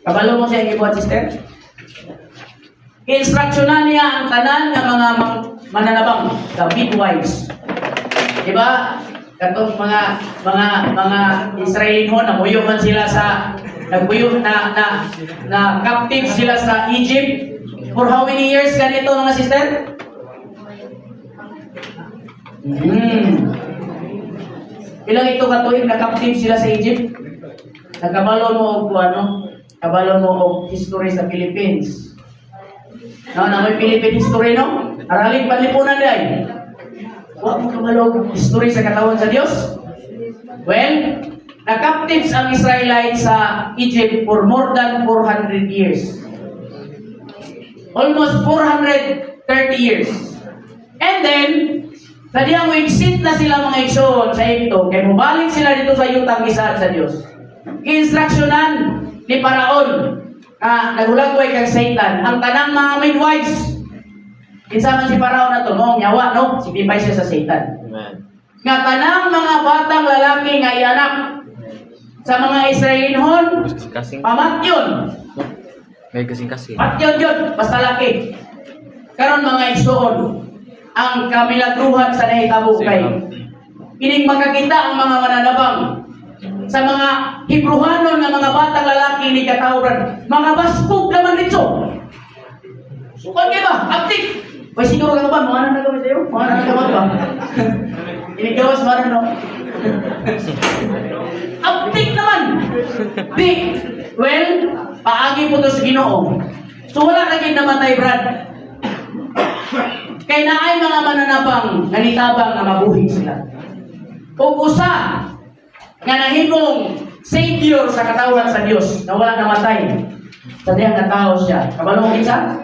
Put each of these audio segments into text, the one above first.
Kabalo mo siya gibuhat, sister? Instruksyonan niya ang tanan ng mga mananabang, the midwives. Diba? Katong mga Israelino, namuyo man sila sa nagbuyo na captive sila sa Egypt. For how many years ganito, mga sister? Ilang ito katuig na captive sila sa Egypt? Nagkabalo mo og kabalo mo og history sa Philippines. No, na may Philippine history, no? Araling panlipunan day. Wa mo kabalo og history sa katawan sa Dios? Well, na-captives ang Israelites sa Egypt for more than 400 years. Almost 430 years. And then, sadya mo exit na sila mga igsoon sa Egypto, kaya mubalik sila dito sa yutang isaad sa Dios. Ki-instruksyonan ni Paraon nagulagway kang Satan ang tanang mga midwives. Kinsa man si Paraon na to, no? Nyawa, no? Sipipay siya sa Satan. Amen. Nga tanang mga batang lalaki nga ianak sa mga Israelinhon, pamatyon. May kasing-kasing. Patyon yun, basta laki. Karon mga igsoon, ang kamilagruhan sa nahitabo kay ining makakita ang mga mananabang sa mga Hebrewanon nga mga batang lalaki ni katawran, mga basbog naman dito. Sukan kayo ba? Aktik! May siguro ka ba? Mga nagawin sa'yo? Mga nagawin ba? Inigawas ba rin, no? Aktik naman! Well, paagi po ito sa Ginoo. So wala kaging namatay, Brad. Kaya na ay mga mananabang nanitabang na mabuhi sila. O usa nga nahimong Savior sa katawan sa Dios na walang namatay. Sa diyang natao siya. Kabalong isa?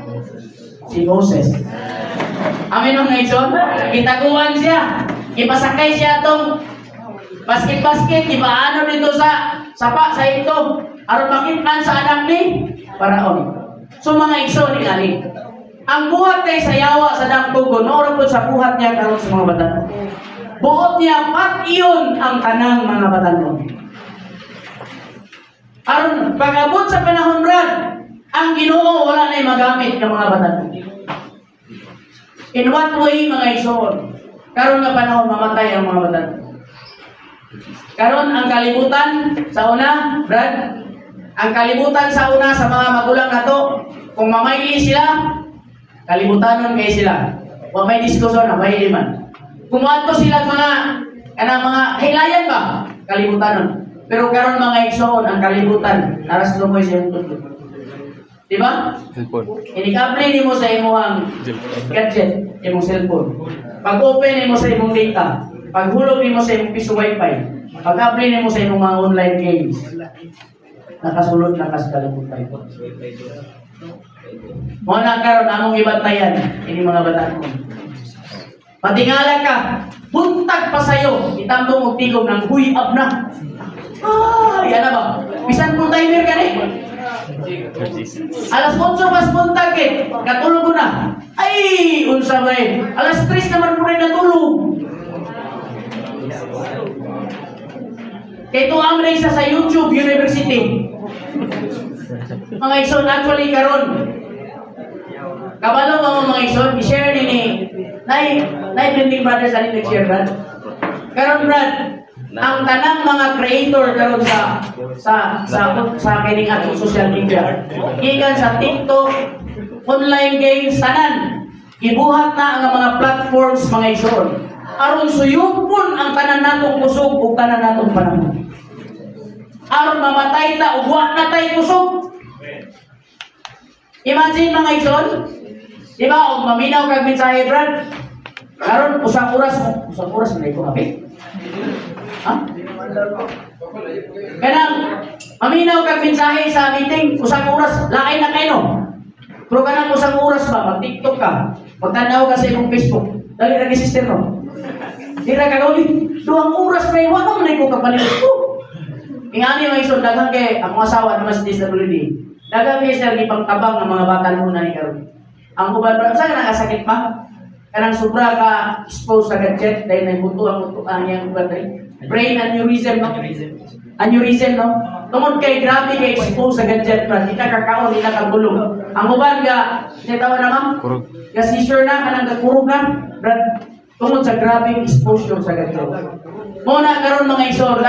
Si Moses. Amin ang ngayon. Kitaguan siya. Ipasakay siya itong basket-basket. Ipaano dito sa sapa sa ito. Aron makitman sa anak ni Paraon. So mga igso ni Kali. Ang buhat kay sayawa sa dangtugon. Noon po sa buhat niya karon sa mga batan. Buot niya pat-iyon ang kanang mga batanon. Aron pag-abot sa panahon Brad, ang Ginoo wala na'y magamit ng mga batanon. In what way, mga igsoon? Karon nga panahon mamatay ang mga batanon. Karon ang kalibutan sa una, Brad, ang kalibutan sa una sa mga magulang nato, kung mamayli sila, kalibutanon kay sila. Wa may diskusyon na may liman. Kumato sila mga hilayan ba? Kalibutanon. Pero karon mga igsoon ang kalibutan aras lumoy sa imong tutod. Di ba? Cellphone. Inikable nimo sa imong gadget, imong cellphone. Pag-open nimo sa imong data, paghulog nimo sa imong piso wifi, pag-apply nimo sa imong mga online games. Nakasulod na kas kalibutan. Mo na karon among ibantayan ini mga bata ko. Patingala ka, buntag pa sa'yo, itambong og tigog ng huyab na. Yan na ba? Bisan po timer ka rin. Alas 8 pas buntag eh, katulog ko na. Ay, unsa ba eh. Alas 3 naman po rin natulog. Ito ang isa sa YouTube University. Mga igsoon, actually karon. Kabalo mga igsoon, i-share ni Nay Blending Brothers ani nag-share, Brad. Karon, Brad, ang tanang mga creator karon sa kining atong social media. Gikan sa TikTok, online games, tanan. Ibuhat na ang mga platforms mga igsoon. Aron suyupon ang tanan natong kusog ug tanan natong panahon. Aron mamatay ta ug wa na tay kusog. Imagine mga igsoon, di ba, og maminaw kag mensahe, Brad. Karon usang oras na ko abi. Ha? Kanang maminaw kag mensahe sa meeting, usang oras laay na kayo. Pero kanang usang oras ba mag-TikTok ka, magtanaw ka sa imong Facebook. Dali ra gi sister no. Dira ka gawin. 2 oras na iwan mo na ko kapalit ko. Ingani may isod daghang kay ang asawa naman sa DSWD. Daghang kay sir gipangtabang ng mga bata muna ni karon. Ang uban ba sa nakasakit pa? Kanang sobra ka expose sa gadget dahil may buto ang iyang battery. Brain aneurysm, no? Aneurysm, no? Tungod kay grabe kay expose sa gadget, brad. Di ka kakaon, di na kagulong. Ang uban nga, sitawa na ma'am? Kurog. Kasi sure na ka nang kakurugan, brad. Tungod sa grabing exposure sa gadget. Muna karon mga isor,